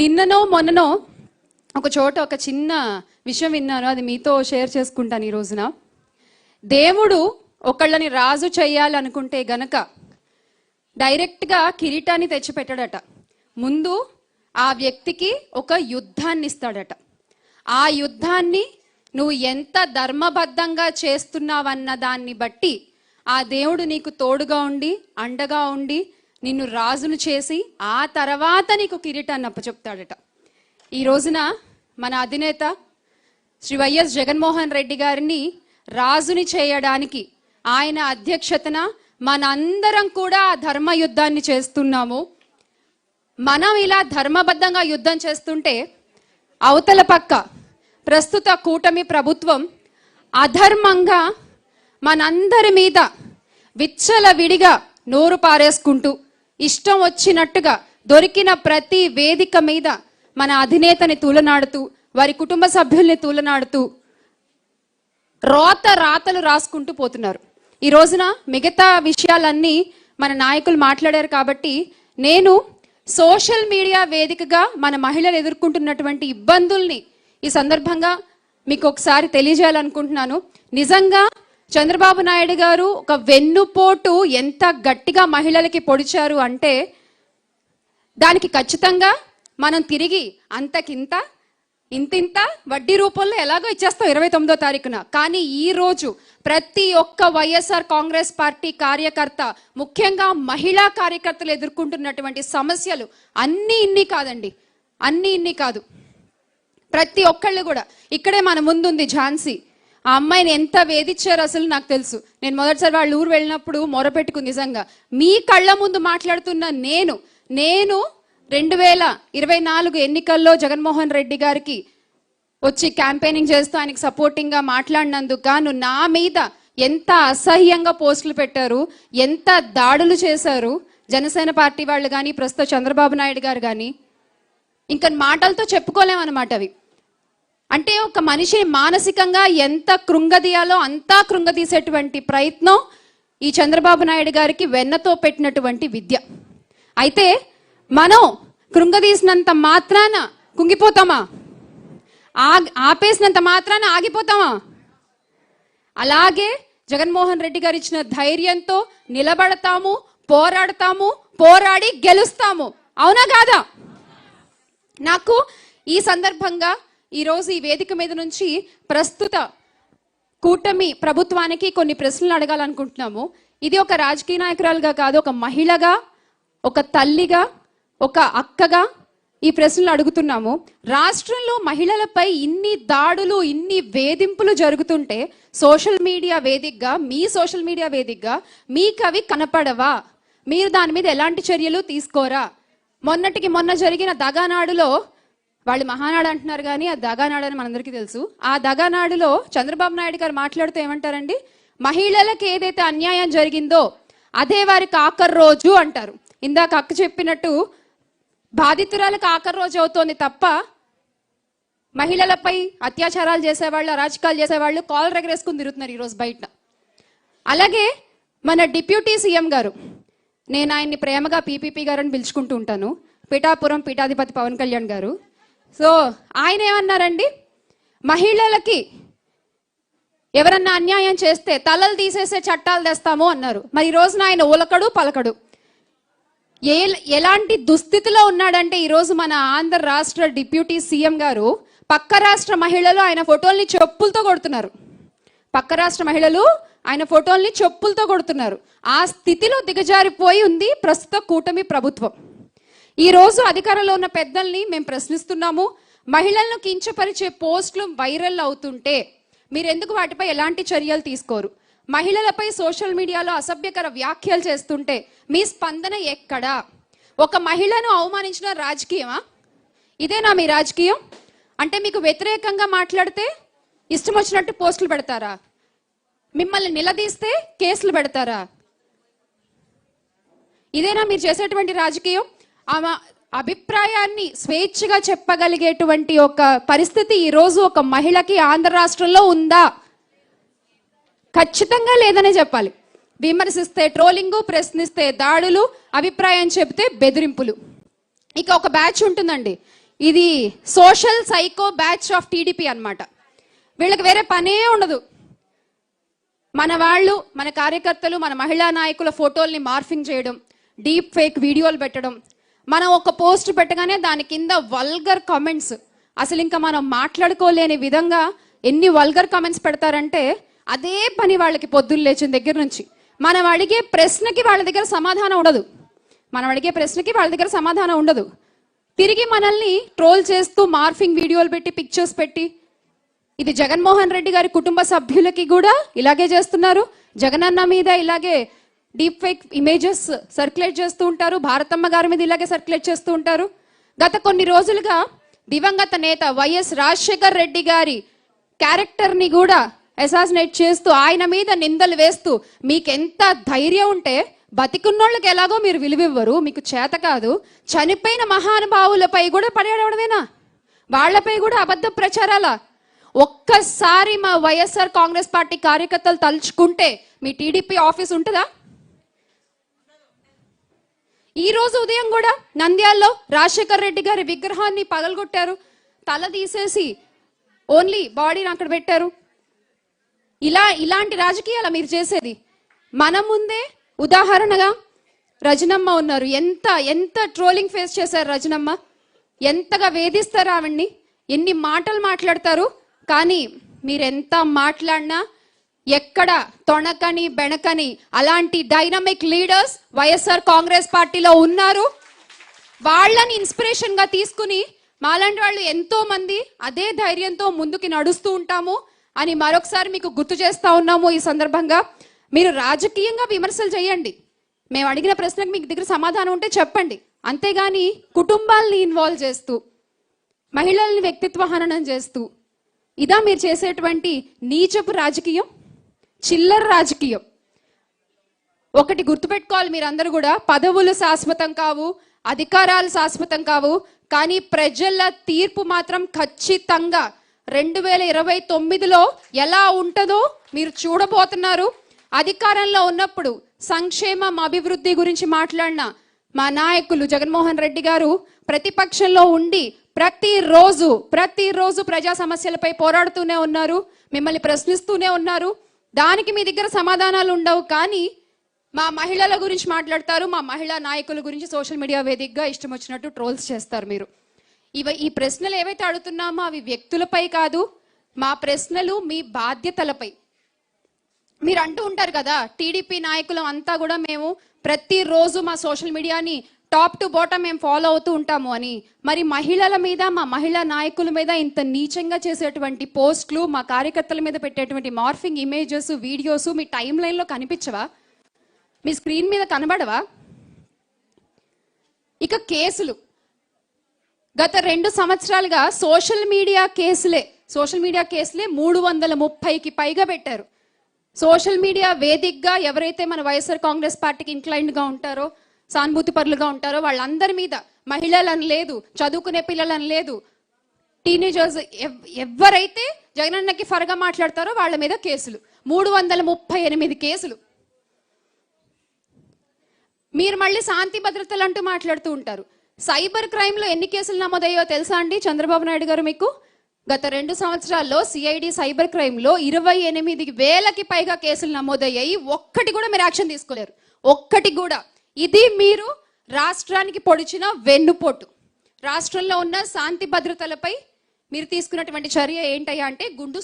నిన్ననో మొన్ననో ఒక చోట ఒక చిన్న విషయం విన్నాను, అది మీతో షేర్ చేసుకుంటాను ఈ రోజున. దేవుడు ఒకళ్ళని రాజు చేయాలనుకుంటే గనక డైరెక్ట్గా కిరీటాన్ని తెచ్చిపెట్టాడట. ముందు ఆ వ్యక్తికి ఒక యుద్ధాన్ని ఇస్తాడట. ఆ యుద్ధాన్ని నువ్వు ఎంత ధర్మబద్ధంగా చేస్తున్నావన్న దాన్ని బట్టి ఆ దేవుడు నీకు తోడుగా ఉండి అండగా ఉండి నిన్ను రాజును చేసి ఆ తర్వాత నీకు కిరీటాన్ని అప్పచెప్తాడట. ఈ రోజున మన అధినేత శ్రీ వైఎస్ జగన్మోహన్ రెడ్డి గారిని రాజుని చేయడానికి ఆయన అధ్యక్షతన మనందరం కూడా ఆ ధర్మ యుద్ధాన్ని చేస్తున్నాము. మనం ఇలా ధర్మబద్ధంగా యుద్ధం చేస్తుంటే అవతల పక్క ప్రస్తుత కూటమి ప్రభుత్వం అధర్మంగా మనందరి మీద విచ్చలవిడిగా నోరు పారేసుకుంటూ ఇష్టం వచ్చినట్టుగా దొరికిన ప్రతి వేదిక మీద మన అధినేతని తూలనాడుతూ వారి కుటుంబ సభ్యుల్ని తూలనాడుతూ రాతలు రాసుకుంటూ పోతున్నారు. ఈ రోజున మిగతా విషయాలన్నీ మన నాయకులు మాట్లాడారు కాబట్టి నేను సోషల్ మీడియా వేదికగా మన మహిళలు ఎదుర్కొంటున్నటువంటి ఇబ్బందుల్ని ఈ సందర్భంగా మీకు ఒకసారి తెలియజేయాలనుకుంటున్నాను. నిజంగా చంద్రబాబు నాయుడు గారు ఒక వెన్నుపోటు ఎంత గట్టిగా మహిళలకి పొడిచారు అంటే దానికి ఖచ్చితంగా మనం తిరిగి అంతకింత ఇంతింత వడ్డీ రూపంలో ఎలాగో ఇచ్చేస్తాం 29వ తారీఖున. కానీ ఈ రోజు ప్రతి ఒక్క వైఎస్ఆర్ కాంగ్రెస్ పార్టీ కార్యకర్త, ముఖ్యంగా మహిళా కార్యకర్తలు ఎదుర్కొంటున్నటువంటి సమస్యలు అన్నీ ఇన్ని కాదండి, అన్నీ ఇన్ని కాదు. ప్రతి ఒక్కళ్ళు కూడా ఇక్కడే మన ముందుంది ఝాన్సీ. ఆ అమ్మాయిని ఎంత వేధించారు అసలు నాకు తెలుసు. నేను మొదటిసారి వాళ్ళ ఊరు వెళ్ళినప్పుడు మొరపెట్టుకుంది. నిజంగా మీ కళ్ళ ముందు మాట్లాడుతున్న నేను 2024 ఎన్నికల్లో జగన్మోహన్ రెడ్డి గారికి వచ్చి క్యాంపెయినింగ్ చేస్తూ ఆయనకి సపోర్టింగ్గా మాట్లాడినందుకు గాను నా మీద ఎంత అసహ్యంగా పోస్టులు పెట్టారు, ఎంత దాడులు చేశారు జనసేన పార్టీ వాళ్ళు కానీ ప్రస్తుత చంద్రబాబు నాయుడు గారు కానీ, ఇంకా మాటలతో చెప్పుకోలేమన్నమాట అవి. అంటే ఒక మనిషిని మానసికంగా ఎంత కృంగదీయాలో అంతా కృంగదీసేటువంటి ప్రయత్నం ఈ చంద్రబాబు నాయుడు గారికి వెన్నతో పెట్టినటువంటి విద్య. అయితే మనం కృంగదీసినంత మాత్రాన కుంగిపోతామా? ఆపేసినంత మాత్రాన ఆగిపోతామా? అలాగే జగన్మోహన్ రెడ్డి గారు ఇచ్చిన ధైర్యంతో నిలబడతాము, పోరాడతాము, పోరాడి గెలుస్తాము. అవునా కాదా? నాకు ఈ సందర్భంగా ఈరోజు ఈ వేదిక మీద నుంచి ప్రస్తుత కూటమి ప్రభుత్వానికి కొన్ని ప్రశ్నలు అడగాలనుకుంటున్నాము. ఇది ఒక రాజకీయ నాయకురాలుగా కాదు, ఒక మహిళగా, ఒక తల్లిగా, ఒక అక్కగా ఈ ప్రశ్నలు అడుగుతున్నాము. రాష్ట్రంలో మహిళలపై ఇన్ని దాడులు, ఇన్ని వేధింపులు జరుగుతుంటే సోషల్ మీడియా వేదికగా, మీ సోషల్ మీడియా వేదికగా మీకు అవి కనపడవా? మీరు దాని మీద ఎలాంటి చర్యలు తీసుకోరా? మొన్నటికి మొన్న జరిగిన దగానాడులో, వాళ్ళు మహానాడు అంటున్నారు కానీ ఆ దగానాడు అని మనందరికీ తెలుసు. ఆ దగానాడులో చంద్రబాబు నాయుడు గారు మాట్లాడుతూ ఏమంటారండి? మహిళలకు ఏదైతే అన్యాయం జరిగిందో అదే వారికి ఆఖరి రోజు అంటారు. ఇందాక అక్క చెప్పినట్టు బాధితురాలకు ఆఖరి రోజు అవుతోంది తప్ప మహిళలపై అత్యాచారాలు చేసేవాళ్ళు, అరాచకాలు చేసేవాళ్ళు కాల్ ఎగరేసుకుని తిరుగుతున్నారు ఈరోజు బయట. అలాగే మన డిప్యూటీ సీఎం గారు, నేను ఆయన్ని ప్రేమగా పీపీపీ గారు అని పిలుచుకుంటూ ఉంటాను, పిఠాపురం పీఠాధిపతి పవన్ కళ్యాణ్ గారు. సో ఆయన ఏమన్నారండి? మహిళలకి ఎవరన్నా అన్యాయం చేస్తే తలలు తీసేసే చట్టాలు తెస్తాము అన్నారు. మరి ఈ రోజున ఆయన ఉలకడు పలకడు. ఎలాంటి దుస్థితిలో ఉన్నాడంటే ఈరోజు మన ఆంధ్ర రాష్ట్ర డిప్యూటీ సీఎం గారు పక్క రాష్ట్ర మహిళలు ఆయన ఫోటోల్ని చెప్పులతో కొడుతున్నారు. పక్క రాష్ట్ర మహిళలు ఆయన ఫోటోల్ని చెప్పులతో కొడుతున్నారు. ఆ స్థితిలో దిగజారిపోయి ఉంది ప్రస్తుత కూటమి ప్రభుత్వం. ఈ రోజు అధికారంలో ఉన్న పెద్దల్ని మేము ప్రశ్నిస్తున్నాము. మహిళలను కించపరిచే పోస్టులు వైరల్ అవుతుంటే మీరు ఎందుకు వాటిపై ఎలాంటి చర్యలు తీసుకోరు? మహిళలపై సోషల్ మీడియాలో అసభ్యకర వ్యాఖ్యలు చేస్తుంటే మీ స్పందన ఎక్కడా? ఒక మహిళను అవమానించిన రాజకీయమా? ఇదేనా మీ రాజకీయం? అంటే మీకు వ్యతిరేకంగా మాట్లాడితే ఇష్టం వచ్చినట్టు పోస్టులు పెడతారా? మిమ్మల్ని నిలదీస్తే కేసులు పెడతారా? ఇదేనా మీరు చేసేటువంటి రాజకీయం? ఆమె అభిప్రాయాన్ని స్వేచ్ఛగా చెప్పగలిగేటువంటి ఒక పరిస్థితి ఈరోజు ఒక మహిళకి ఆంధ్ర రాష్ట్రంలో ఉందా? ఖచ్చితంగా లేదనే చెప్పాలి. విమర్శిస్తే ట్రోలింగు, ప్రశ్నిస్తే దాడులు, అభిప్రాయం చెబితే బెదిరింపులు. ఇక ఒక బ్యాచ్ ఉంటుందండి, ఇది social psycho batch of TDP అన్నమాట. వీళ్ళకి వేరే పనే ఉండదు. మన వాళ్ళు, మన కార్యకర్తలు, మన మహిళా నాయకుల ఫోటోల్ని మార్ఫింగ్ చేయడం, డీప్ ఫేక్ వీడియోలు పెట్టడం, మనం ఒక పోస్ట్ పెట్టగానే దాని కింద వల్గర్ కామెంట్స్, అసలు ఇంకా మనం మాట్లాడుకోలేని విధంగా ఎన్ని వల్గర్ కామెంట్స్ పెడతారంటే అదే పని వాళ్ళకి పొద్దున్న లేచిన దగ్గర నుంచి. మనం అడిగే ప్రశ్నకి వాళ్ళ దగ్గర సమాధానం ఉండదు. తిరిగి మనల్ని ట్రోల్ చేస్తూ మార్ఫింగ్ వీడియోలు పెట్టి, పిక్చర్స్ పెట్టి, ఇది జగన్మోహన్ రెడ్డి గారి కుటుంబ సభ్యులకి కూడా ఇలాగే చేస్తున్నారు. జగనన్న మీద ఇలాగే డీప్ ఫేక్ ఇమేజెస్ సర్క్యులేట్ చేస్తూ ఉంటారు. భారతమ్మ గారి మీద ఇలాగే సర్క్యులేట్ చేస్తూ ఉంటారు. గత కొన్ని రోజులుగా దివంగత నేత వైఎస్ రాజశేఖర్ రెడ్డి గారి క్యారెక్టర్ని కూడా అసాసినేట్ చేస్తూ, ఆయన మీద నిందలు వేస్తూ, మీకెంత ధైర్యం ఉంటే బతికున్నోళ్ళకి ఎలాగో మీరు విలువివ్వరు, మీకు చేత కాదు, చనిపోయిన మహానుభావులపై కూడా పడేయడమేనా? వాళ్లపై కూడా అబద్ధ ప్రచారాల? ఒక్కసారి మా వైఎస్ఆర్ కాంగ్రెస్ పార్టీ కార్యకర్తలు తలుచుకుంటే మీ టీడీపీ ఆఫీస్ ఉంటుందా? ఈ రోజు ఉదయం కూడా నంద్యాలలో రాజశేఖర్ రెడ్డి గారి విగ్రహాన్ని పగలగొట్టారు, తల తీసేసి ఓన్లీ బాడీని అక్కడ పెట్టారు. ఇలాంటి రాజకీయాల మీరు చేసేది? మన ముందే ఉదాహరణగా రజనమ్మ ఉన్నారు. ఎంత ట్రోలింగ్ ఫేస్ చేశారు రజనమ్మ, ఎంతగా వేధిస్తారు ఆవిడ్ని, ఎన్ని మాటలు మాట్లాడతారు. కానీ మీరెంత మాట్లాడినా ఎక్కడ తొణకని బెణకని అలాంటి డైనమిక్ లీడర్స్ వైఎస్ఆర్ కాంగ్రెస్ పార్టీలో ఉన్నారు. వాళ్ళని ఇన్స్పిరేషన్ గా తీసుకుని మాలాంటి వాళ్ళు ఎంతో మంది అదే ధైర్యంతో ముందుకి నడుస్తూ ఉంటాము అని మరొకసారి మీకు గుర్తు చేస్తా ఉన్నాము. ఈ సందర్భంగా మీరు రాజకీయంగా విమర్శలు చేయండి, మేము అడిగిన ప్రశ్నకు మీకు దగ్గర సమాధానం ఉంటే చెప్పండి. అంతేగాని కుటుంబాలని ఇన్వాల్వ్ చేస్తూ, మహిళల్ని వ్యక్తిత్వ హననం చేస్తూ, ఇదా మీరు చేసేటువంటి నీచపు రాజకీయం, చిల్లర రాజకీయం. ఒకటి గుర్తుపెట్టుకోవాలి మీరందరూ కూడా, పదవులు శాశ్వతం కావు, అధికారాలు శాశ్వతం కావు, కానీ ప్రజల తీర్పు మాత్రం ఖచ్చితంగా 2029లో ఎలా ఉంటుందో మీరు చూడబోతున్నారు. అధికారంలో ఉన్నప్పుడు సంక్షేమం, అభివృద్ధి గురించి మాట్లాడిన మా నాయకులు జగన్మోహన్ రెడ్డి గారు ప్రతిపక్షంలో ఉండి ప్రతిరోజు ప్రజా సమస్యలపై పోరాడుతూనే ఉన్నారు, మిమ్మల్ని ప్రశ్నిస్తూనే ఉన్నారు. దానికి మీ దగ్గర సమాధానాలు ఉండవు. కానీ మా మహిళల గురించి మాట్లాడతారు, మా మహిళా నాయకుల గురించి సోషల్ మీడియా వేదికగా ఇష్టం వచ్చినట్టు ట్రోల్స్ చేస్తారు మీరు. ఈ ప్రశ్నలు ఏవైతే అడుగుతున్నామో అవి వ్యక్తులపై కాదు, మా ప్రశ్నలు మీ బాధ్యతలపై. మీరు అంటూ ఉంటారు కదా, టీడీపీ నాయకులు అంతా కూడా మేము ప్రతిరోజు మా సోషల్ మీడియాని టాప్ టు బాటమ్ మేము ఫాలో అవుతూ ఉంటాము అని. మరి మహిళల మీద, మా మహిళా నాయకుల మీద ఇంత నీచంగా చేసేటువంటి పోస్టులు, మా కార్యకర్తల మీద పెట్టేటువంటి మార్ఫింగ్ ఇమేజెస్, వీడియోస్ మీ టైం లైన్లో కనిపించవా? మీ స్క్రీన్ మీద కనబడవా? ఇక కేసులు, గత 2 సంవత్సరాలుగా సోషల్ మీడియా కేసులే 330కి పైగా పెట్టారు. సోషల్ మీడియా వేదికగా ఎవరైతే మన వైఎస్ఆర్ కాంగ్రెస్ పార్టీకి ఇంక్లైన్డ్గా ఉంటారో, సానుభూతి పరులుగా ఉంటారో వాళ్ళందరి మీద, మహిళలని లేదు, చదువుకునే పిల్లలని లేదు, టీనేజర్స్ ఎవరైతే జగనన్నకి ఫరగా మాట్లాడతారో వాళ్ళ మీద కేసులు, 338 కేసులు. మీరు మళ్ళీ శాంతి భద్రతలు అంటూ మాట్లాడుతూ ఉంటారు. సైబర్ క్రైమ్లో ఎన్ని కేసులు నమోదయ్యో తెలుసా అండి చంద్రబాబు నాయుడు గారు మీకు? గత 2 సంవత్సరాల్లో సిఐడి సైబర్ క్రైమ్లో 28,000కి పైగా కేసులు నమోదయ్యాయి. ఒక్కటి కూడా మీరు యాక్షన్ తీసుకోలేరు, ఒక్కటి కూడా. ఇది మీరు రాష్ట్రానికి పొడిచిన వెన్నుపోటు. రాష్ట్రంలో ఉన్న శాంతి భద్రతలపై మీరు తీసుకున్నటువంటి చర్య ఏంటయ్యా అంటే గుండు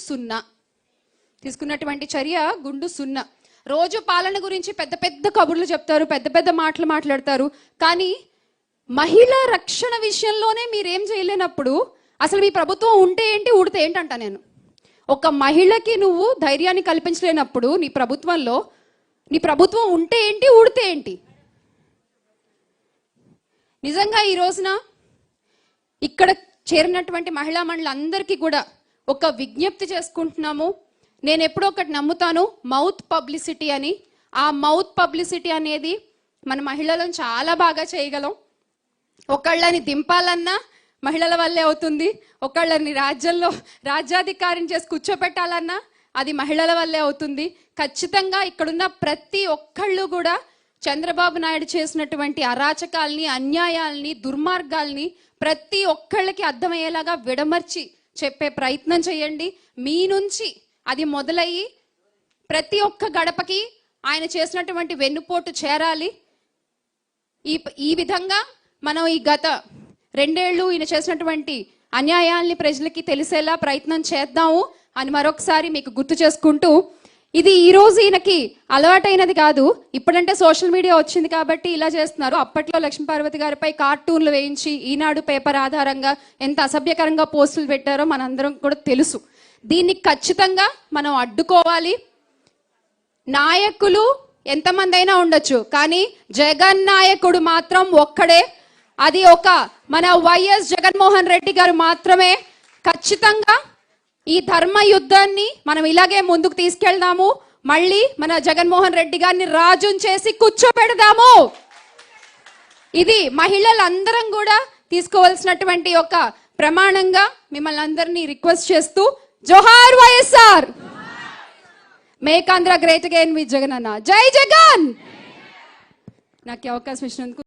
సున్నా. రోజు పాలన గురించి పెద్ద కబుర్లు చెప్తారు, పెద్ద మాటలు మాట్లాడతారు. కానీ మహిళా రక్షణ విషయంలోనే మీరేం చేయలేనప్పుడు అసలు మీ ప్రభుత్వం ఉంటే ఏంటి, ఊడితే ఏంటంట నేను. ఒక మహిళకి నువ్వు ధైర్యాన్ని కల్పించలేనప్పుడు నీ ప్రభుత్వం ఉంటే ఏంటి, ఊడితే ఏంటి? నిజంగా ఈ రోజున ఇక్కడ చేరినటువంటి మహిళా మండలందరికీ కూడా ఒక విజ్ఞప్తి చేసుకుంటున్నాము. నేను ఎప్పుడో ఒకటి నమ్ముతాను, మౌత్ పబ్లిసిటీ అని. ఆ మౌత్ పబ్లిసిటీ అనేది మన మహిళలను చాలా బాగా చేయగలం. ఒకళ్ళని దింపాలన్నా మహిళల వల్లే అవుతుంది, ఒకళ్ళని రాజ్యాధికారిని చేసి కూర్చోపెట్టాలన్నా అది మహిళల వల్లే అవుతుంది. ఖచ్చితంగా ఇక్కడున్న ప్రతి ఒక్కళ్ళు కూడా చంద్రబాబు నాయుడు చేసినటువంటి అరాచకాల్ని, అన్యాయాల్ని, దుర్మార్గాల్ని ప్రతి ఒక్కళ్ళకి అర్థమయ్యేలాగా విడమర్చి చెప్పే ప్రయత్నం చేయండి. మీ నుంచి అది మొదలయ్యి ప్రతి ఒక్క గడపకి ఆయన చేసినటువంటి వెన్నుపోటు చేరాలి. ఈ విధంగా మనం ఈ గత 2 ఏళ్ళు ఈయన చేసినటువంటి అన్యాయాల్ని ప్రజలకి తెలిసేలా ప్రయత్నం చేద్దాము అని మరొకసారి మీకు గుర్తు చేసుకుంటూ, ఇది ఈ రోజు ఈయనకి అలవాటైనది కాదు. ఇప్పుడంటే సోషల్ మీడియా వచ్చింది కాబట్టి ఇలా చేస్తున్నారు. అప్పట్లో లక్ష్మీపార్వతి గారిపై కార్టూన్లు వేయించి ఈనాడు పేపర్ ఆధారంగా ఎంత అసభ్యకరంగా పోస్టులు పెట్టారో మనందరం కూడా తెలుసు. దీన్ని ఖచ్చితంగా మనం అడ్డుకోవాలి. నాయకులు ఎంతమంది అయినా ఉండొచ్చు, కానీ జగన్ నాయకుడు మాత్రం ఒక్కడే. అది ఒక మన వైఎస్ జగన్మోహన్ రెడ్డి గారు మాత్రమే. ఖచ్చితంగా ఈ ధర్మ యుద్ధాన్ని మనం ఇలాగే ముందుకు తీసుకెళ్దాము. మళ్ళీ మన జగన్మోహన్ రెడ్డి గారిని రాజుని చేసి కూర్చోబెడదాము. ఇది మహిళలందరం కూడా తీసుకోవాల్సినటువంటి ఒక ప్రమాణంగా మిమ్మల్ని అందరినీ రిక్వెస్ట్ చేస్తూ, జోహార్ YSR, make Andhra great again with Jagan అన్న. జై జగన్. నాకు అవకాశం ఇచ్చినందుకు